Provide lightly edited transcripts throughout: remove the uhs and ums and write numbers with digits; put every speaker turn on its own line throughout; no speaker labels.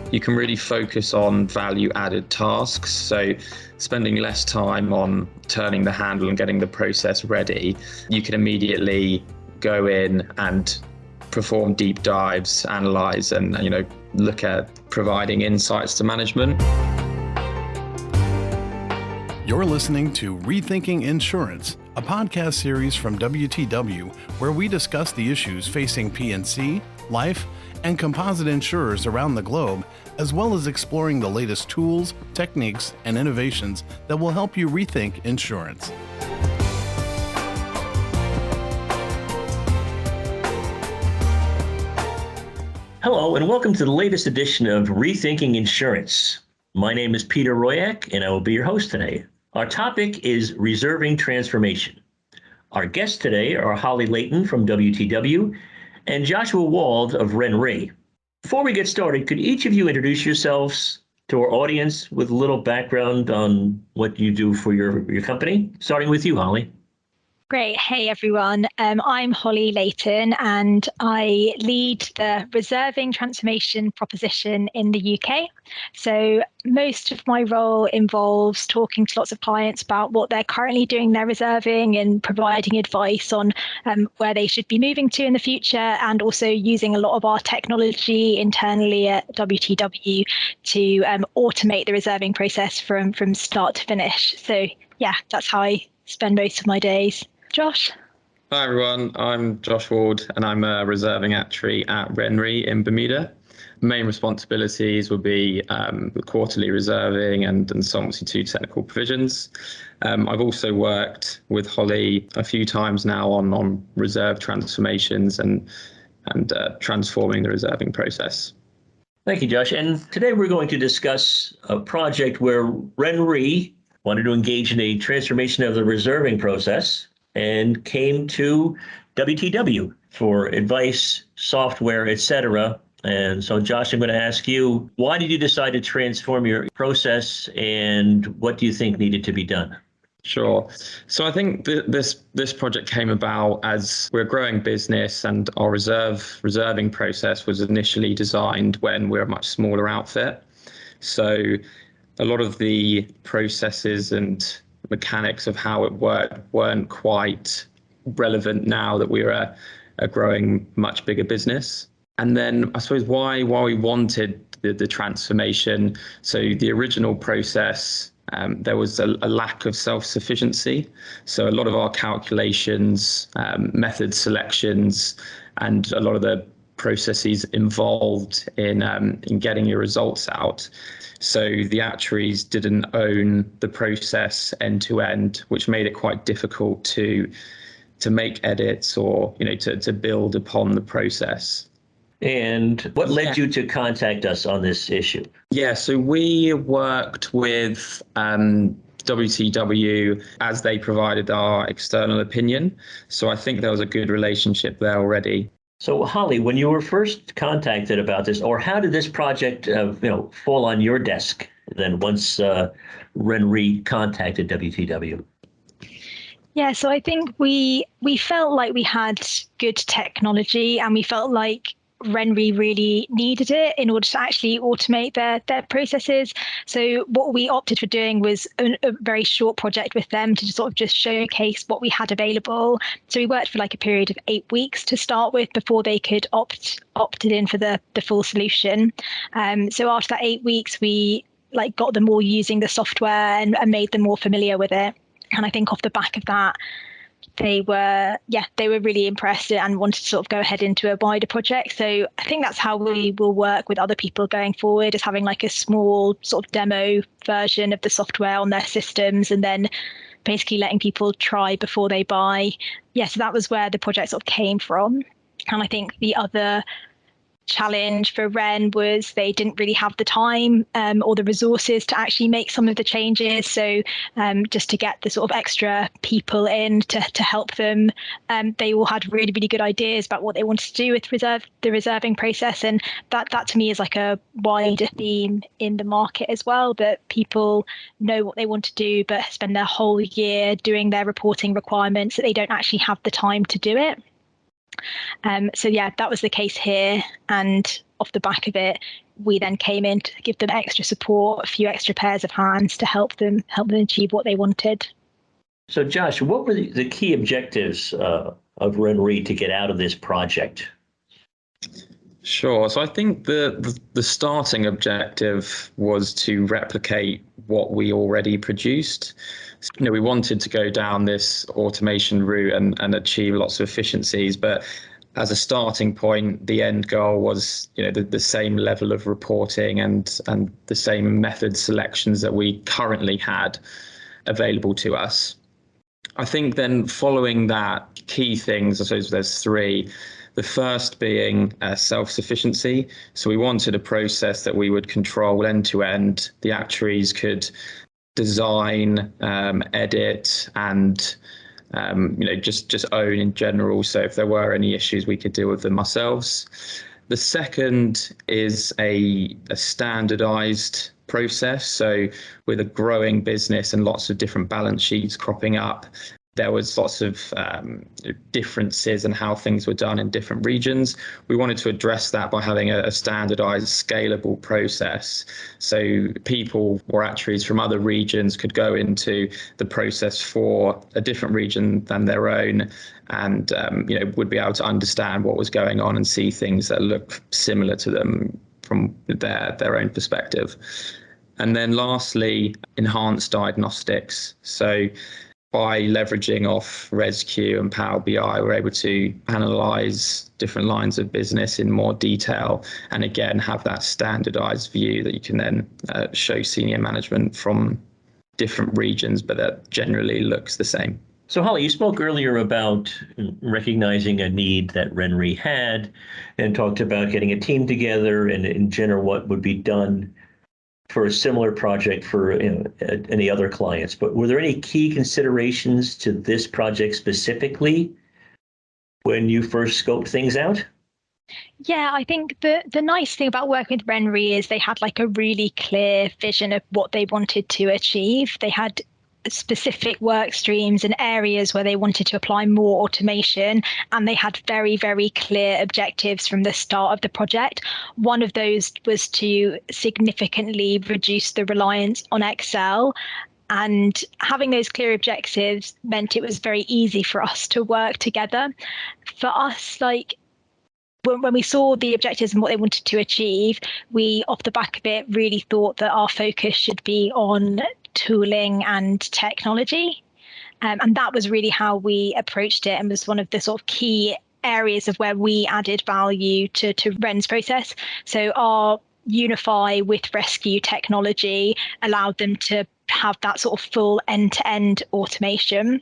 you can really focus on value added tasks. So spending less time on turning the handle and getting the process ready, you can immediately go in and perform deep dives, analyze, and look at providing insights to management.
You're listening to Rethinking Insurance, a podcast series from WTW where we discuss the issues facing P&C, life, and composite insurers around the globe, as well as exploring the latest tools, techniques, and innovations that will help you rethink insurance.
Hello, and welcome to the latest edition of Rethinking Insurance. My name is Peter Royak, and I will be your host today. Our topic is reserving transformation. Our guests today are Holly Layton from WTW and Joshua Wald of RenRe. Before we get started, could each of you introduce yourselves to our audience with a little background on what you do for your company? Starting with you, Holly.
Great. Hey, everyone. I'm Holly Layton, and I lead the reserving transformation proposition in the UK. So most of my role involves talking to lots of clients about what they're currently doing their reserving and providing advice on where they should be moving to in the future, and also using a lot of our technology internally at WTW to automate the reserving process from start to finish. So yeah, that's how I spend most of my days. Josh?
Hi everyone, I'm Josh Wald and I'm a reserving actuary at RenRe in Bermuda. Main responsibilities will be the quarterly reserving and Solvency II technical provisions. I've also worked with Holly a few times now on reserve transformations and transforming the reserving process.
Thank you, Josh. And today we're going to discuss a project where RenRe wanted to engage in a transformation of the reserving process and came to WTW for advice, software, etc. And so, Josh, I'm going to ask you, why did you decide to transform your process, and what do you think needed to be done?
Sure. So I think this project came about as we're a growing business, and our reserving process was initially designed when we're a much smaller outfit. So a lot of the processes and mechanics of how it worked weren't quite relevant now that we're a growing, much bigger business. And then I suppose why we wanted the transformation. So the original process, there was a lack of self-sufficiency. So a lot of our calculations, method selections, and a lot of the processes involved in getting your results out. So the actuaries didn't own the process end to end, which made it quite difficult to make edits or to build upon the process.
And what led you to contact us on this issue?
Yeah, so we worked with WTW as they provided our external opinion. So I think there was a good relationship there already.
So, Holly, when you were first contacted about this, or how did this project, fall on your desk then once RenRe contacted WTW?
Yeah, so I think we felt like we had good technology, and we felt like RenRe really needed it in order to actually automate their processes. So what we opted for doing was a very short project with them to sort of just showcase what we had available. So we worked for like a period of 8 weeks to start with before they could opted in for the full solution. So after that 8 weeks, we got them all using the software and made them more familiar with it. And I think off the back of that, they were really impressed and wanted to sort of go ahead into a wider project. So I think that's how we will work with other people going forward, is having like a small sort of demo version of the software on their systems, and then basically letting people try before they buy. Yeah, so that was where the project sort of came from. And I think the other challenge for Ren was they didn't really have the time or the resources to actually make some of the changes. So just to get the sort of extra people in to help them, they all had really, really good ideas about what they wanted to do with the reserving process. And that to me is like a wider theme in the market as well, that people know what they want to do, but spend their whole year doing their reporting requirements, that they don't actually have the time to do it. So yeah, that was the case here. And off the back of it, we then came in to give them extra support, a few extra pairs of hands to help them achieve what they wanted.
So Josh, what were the key objectives of RenRe to get out of this project?
Sure. So I think the starting objective was to replicate what we already produced. We wanted to go down this automation route and achieve lots of efficiencies, but as a starting point, the end goal was, the same level of reporting and the same method selections that we currently had available to us. I think then following that, key things, I suppose there's three. The first being self-sufficiency. So we wanted a process that we would control end to end. The actuaries could design, edit, and just own in general. So if there were any issues, we could deal with them ourselves. The second is a standardized process. So with a growing business and lots of different balance sheets cropping up, there was lots of differences in how things were done in different regions. We wanted to address that by having a standardized, scalable process. So people or actuaries from other regions could go into the process for a different region than their own and would be able to understand what was going on and see things that look similar to them from their own perspective. And then lastly, enhanced diagnostics. So by leveraging off ResQ and Power BI, we're able to analyze different lines of business in more detail and again have that standardized view that you can then show senior management from different regions, but that generally looks the same.
So Holly, you spoke earlier about recognizing a need that RenRe had and talked about getting a team together and in general what would be done for a similar project for any other clients. But were there any key considerations to this project specifically when you first scoped things out?
Yeah, I think the nice thing about working with RenRe is they had like a really clear vision of what they wanted to achieve. They had specific work streams and areas where they wanted to apply more automation, and they had very, very clear objectives from the start of the project. One of those was to significantly reduce the reliance on Excel, and having those clear objectives meant it was very easy for us to work together. For us, when we saw the objectives and what they wanted to achieve, we, off the back of it, really thought that our focus should be on tooling and technology. And that was really how we approached it and was one of the sort of key areas of where we added value to RenRe's process. So our Unify with Rescue technology allowed them to have that sort of full end-to-end automation.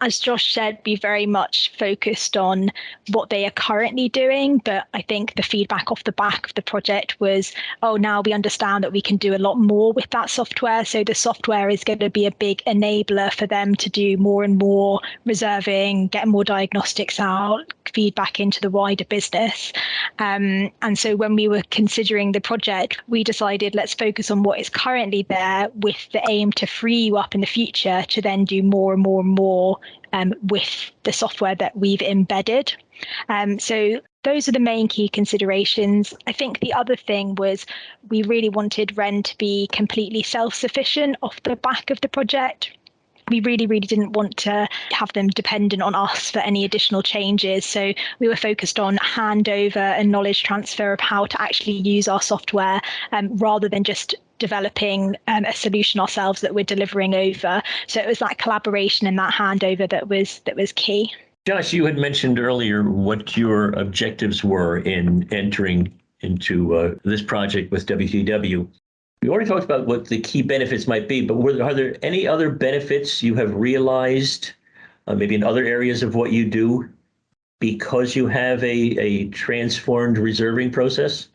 As Josh said, we very much focused on what they are currently doing, but I think the feedback off the back of the project was, now we understand that we can do a lot more with that software. So the software is going to be a big enabler for them to do more and more reserving, get more diagnostics out, feedback into the wider business. And so when we were considering the project, we decided let's focus on what is currently there with the aim to free you up in the future to then do more and more with the software that we've embedded. So those are the main key considerations. I think the other thing was we really wanted Ren to be completely self-sufficient off the back of the project. We really, really didn't want to have them dependent on us for any additional changes. So we were focused on handover and knowledge transfer of how to actually use our software rather than just developing a solution ourselves that we're delivering over. So it was that collaboration and that handover that was key.
Josh, you had mentioned earlier what your objectives were in entering into this project with WTW. We already talked about what the key benefits might be, but are there any other benefits you have realized, maybe in other areas of what you do, because you have a transformed reserving process?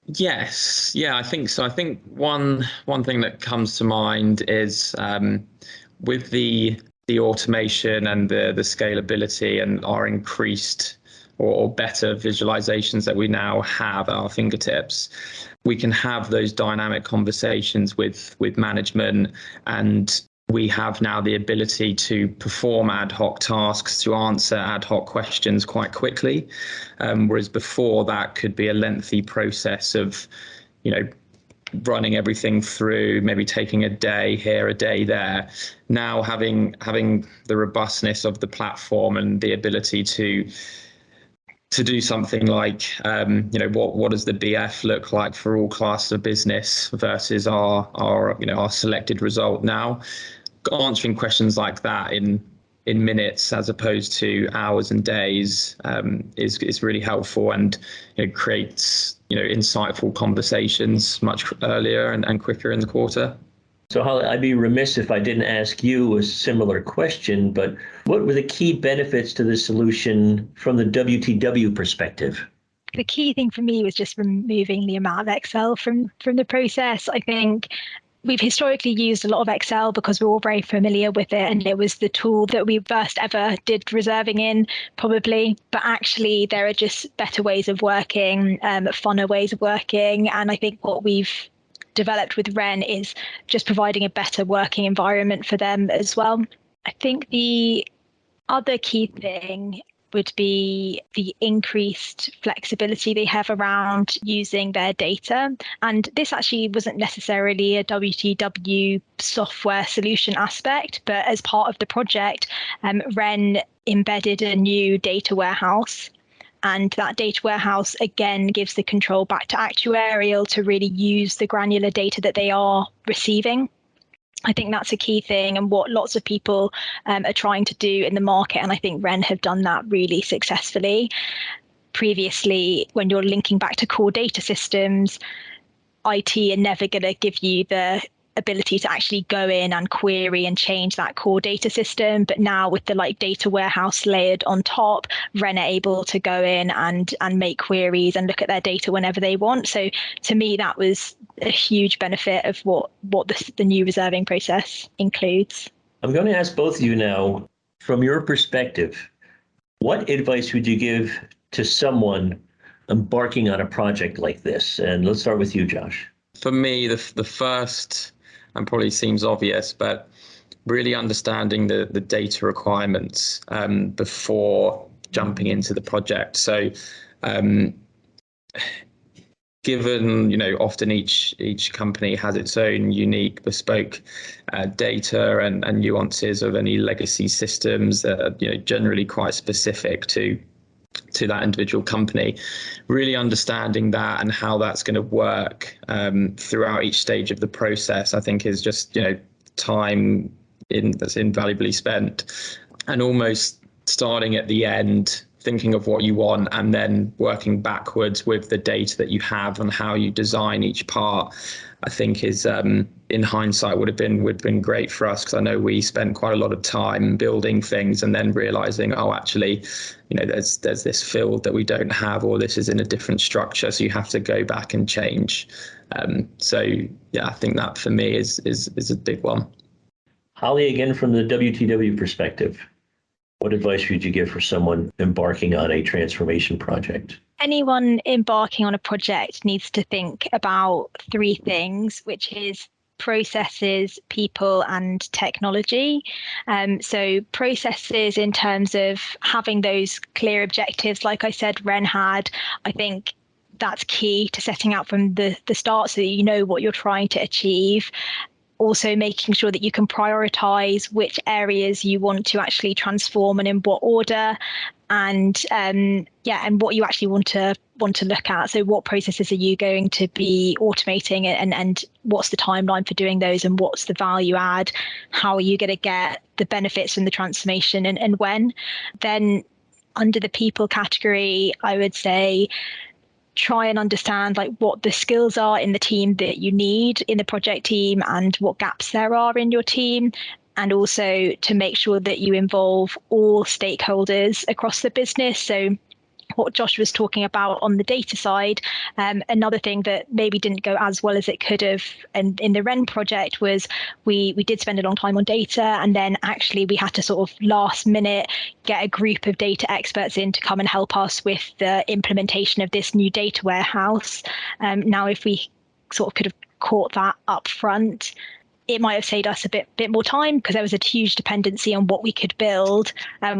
Yes, yeah, I think so. I think one thing that comes to mind is with the automation and the scalability and our increased or better visualizations that we now have at our fingertips, we can have those dynamic conversations with management and we have now the ability to perform ad hoc tasks, to answer ad hoc questions quite quickly, whereas before that could be a lengthy process of, running everything through, maybe taking a day here, a day there. Now having the robustness of the platform and the ability to do something like, what does the BF look like for all classes of business versus our selected result now? Answering questions like that in minutes as opposed to hours and days is really helpful, and creates insightful conversations much earlier and quicker in the quarter.
So Holly, I'd be remiss if I didn't ask you a similar question, but what were the key benefits to the solution from the WTW perspective?
The key thing for me was just removing the amount of Excel from the process. I think we've historically used a lot of Excel because we're all very familiar with it, and it was the tool that we first ever did reserving in, probably. But actually, there are just better ways of working, funner ways of working. And I think what we've developed with Ren is just providing a better working environment for them as well. I think the other key thing would be the increased flexibility they have around using their data. And this actually wasn't necessarily a WTW software solution aspect, but as part of the project, Ren embedded a new data warehouse. And that data warehouse, again, gives the control back to actuarial to really use the granular data that they are receiving. I think that's a key thing, and what lots of people are trying to do in the market. And I think Ren have done that really successfully. Previously, when you're linking back to core data systems, IT are never going to give you the ability to actually go in and query and change that core data system. But now with the data warehouse layered on top, Ren are able to go in and make queries and look at their data whenever they want. So to me, that was a huge benefit of what the new reserving process includes.
I'm going to ask both of you now, from your perspective, what advice would you give to someone embarking on a project like this? And let's start with you, Josh.
For me, the first, and probably seems obvious, but really understanding the data requirements before jumping into the project. So given, often each company has its own unique bespoke data and nuances of any legacy systems that are, generally quite specific to that individual company, really understanding that and how that's going to work throughout each stage of the process, I think is just, time that's invaluably spent, and almost starting at the end, thinking of what you want and then working backwards with the data that you have and how you design each part, I think is in hindsight would have been great for us, because I know we spent quite a lot of time building things and then realizing, actually, there's this field that we don't have, or this is in a different structure, so you have to go back and change. So yeah, I think that for me is a big one.
Holly, again, from the WTW perspective, what advice would you give for someone embarking on a transformation project?
Anyone embarking on a project needs to think about three things, which is processes, people, and technology. So processes in terms of having those clear objectives, like I said, Ren had. I think that's key to setting out from the start so that you know what you're trying to achieve. Also making sure that you can prioritize which areas you want to actually transform and in what order, and what you actually want to look at. So what processes are you going to be automating, and what's the timeline for doing those, and what's the value add? How are you going to get the benefits from the transformation, and when? Then under the people category, I would say try and understand what the skills are in the team that you need in the project team and what gaps there are in your team, and also to make sure that you involve all stakeholders across the business. So what Josh was talking about on the data side, another thing that maybe didn't go as well as it could have in the Ren project was we did spend a long time on data, and then actually we had to sort of last minute get a group of data experts in to come and help us with the implementation of this new data warehouse. Now, if we sort of could have caught that up front, it might have saved us a bit more time because there was a huge dependency on what we could build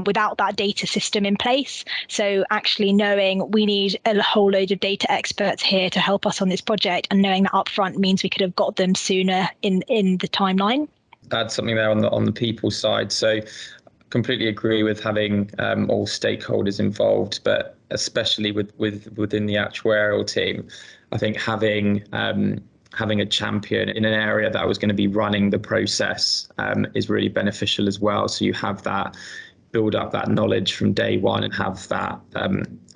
without that data system in place. So actually knowing we need a whole load of data experts here to help us on this project, and knowing that upfront means we could have got them sooner in the timeline.
Add something there on the people side. So completely agree with having all stakeholders involved, but especially within the actuarial team, I think having a champion in an area that was going to be running the process is really beneficial as well. So you have that, build up that knowledge from day one, and have that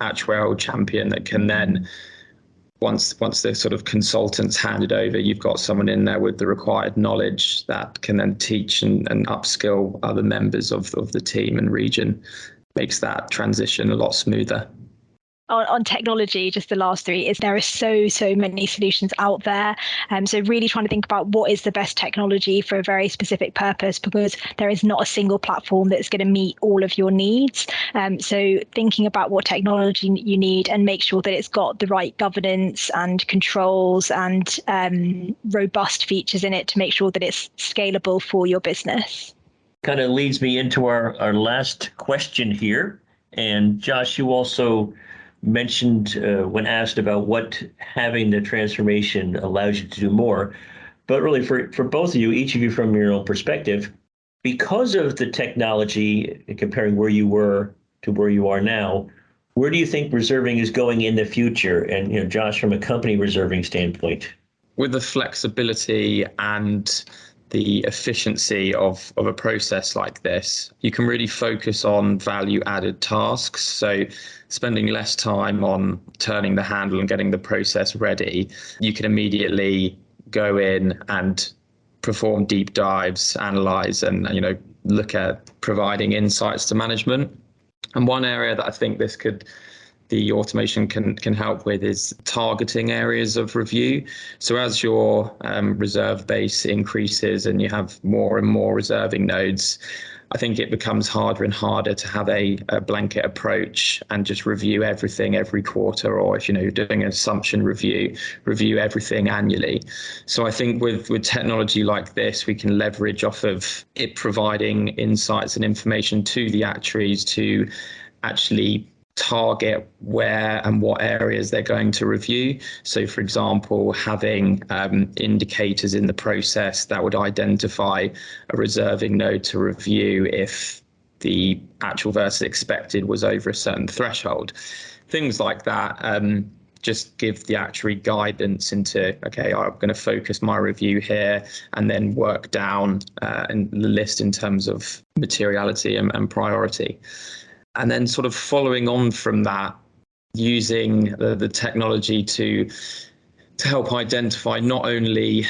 actuarial champion that can then, once the sort of consultant's handed over, you've got someone in there with the required knowledge that can then teach and upskill other members of the team and region. Makes that transition a lot smoother.
On technology, just the last three, is there are so many solutions out there. So really trying to think about what is the best technology for a very specific purpose, because there is not a single platform that's going to meet all of your needs. So thinking about what technology you need and make sure that it's got the right governance and controls and robust features in it to make sure that it's scalable for your business.
Kind of leads me into our last question here. And Josh, you also mentioned when asked about what having the transformation allows you to do more, but really for both of you, each of you from your own perspective, because of the technology, comparing where you were to where you are now, where do you think reserving is going in the future? And Josh, from a company reserving standpoint,
with the flexibility and the efficiency of a process like this, you can really focus on value added tasks. So spending less time on turning the handle and getting the process ready, you can immediately go in and perform deep dives, analyze, and look at providing insights to management. And one area that I think the automation can help with is targeting areas of review. So as your reserve base increases and you have more and more reserving nodes, I think it becomes harder and harder to have a blanket approach and just review everything every quarter, or if you're doing an assumption review everything annually. So I think with technology like this, we can leverage off of it providing insights and information to the actuaries to actually target where and what areas they're going to review. So for example, having indicators in the process that would identify a reserving node to review if the actual versus expected was over a certain threshold. Things like that just give the actuary guidance into, okay, I'm going to focus my review here, and then work down in the list in terms of materiality and priority. And then sort of following on from that, using the technology to help identify not only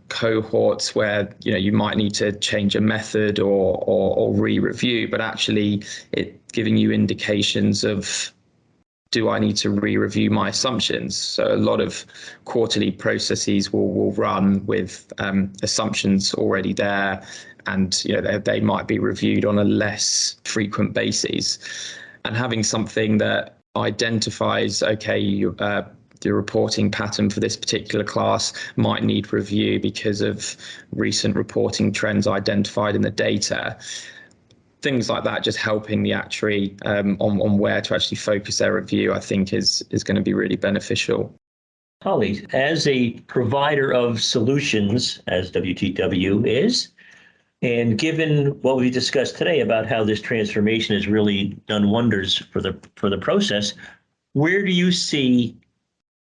cohorts where you might need to change a method or re-review, but actually it giving you indications of, do I need to re-review my assumptions? So a lot of quarterly processes will run with assumptions already there, and they might be reviewed on a less frequent basis. And having something that identifies, okay, the reporting pattern for this particular class might need review because of recent reporting trends identified in the data. Things like that, just helping the actuary on where to actually focus their review, I think is going to be really beneficial.
Holly, as a provider of solutions, as WTW is, and given what we discussed today about how this transformation has really done wonders for the process, where do you see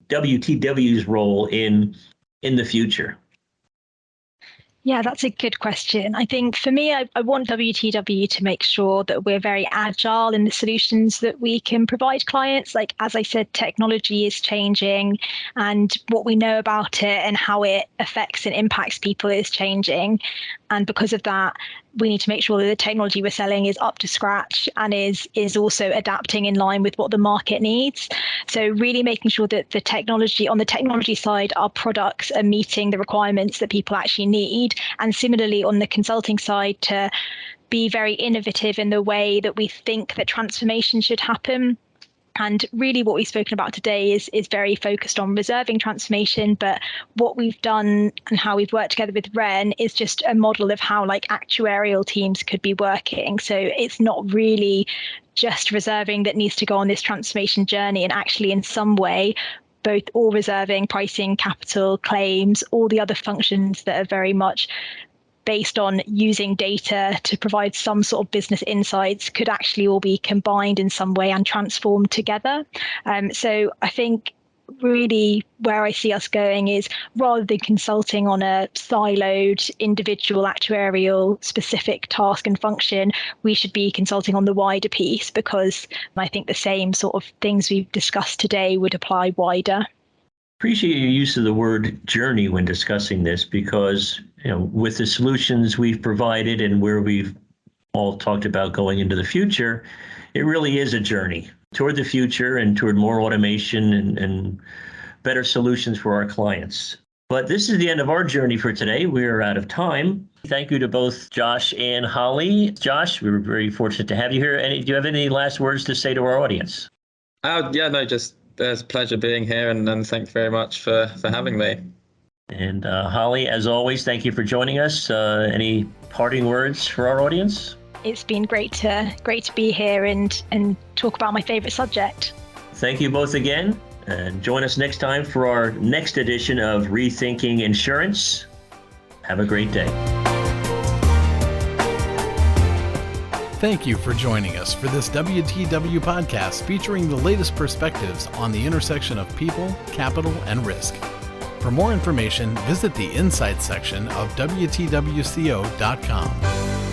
WTW's role in the future?
Yeah, that's a good question. I think for me, I want WTW to make sure that we're very agile in the solutions that we can provide clients. Like, as I said, technology is changing, and what we know about it and how it affects and impacts people is changing. And because of that, we need to make sure that the technology we're selling is up to scratch and is also adapting in line with what the market needs. So really making sure that on the technology side, our products are meeting the requirements that people actually need. And similarly, on the consulting side, to be very innovative in the way that we think that transformation should happen. And really what we've spoken about today is very focused on reserving transformation. But what we've done and how we've worked together with Ren is just a model of how like actuarial teams could be working. So it's not really just reserving that needs to go on this transformation journey, and actually in some way, both all reserving, pricing, capital, claims, all the other functions that are very much based on using data to provide some sort of business insights could actually all be combined in some way and transformed together. So I think really where I see us going is, rather than consulting on a siloed individual actuarial specific task and function, we should be consulting on the wider piece, because I think the same sort of things we've discussed today would apply wider.
Appreciate your use of the word journey when discussing this, because with the solutions we've provided and where we've all talked about going into the future, it really is a journey toward the future and toward more automation and better solutions for our clients. But this is the end of our journey for today. We are out of time. Thank you to both Josh and Holly. Josh, we were very fortunate to have you here. Do you have any last words to say to our audience?
Just it's a pleasure being here, and thank you very much for having me.
And Holly, as always, thank you for joining us. Any parting words for our audience?
It's been great to be here and talk about my favorite subject.
Thank you both again, and join us next time for our next edition of Rethinking Insurance. Have a great day.
Thank you for joining us for this WTW podcast featuring the latest perspectives on the intersection of people, capital, and risk. For more information, visit the Insights section of WTWCO.com.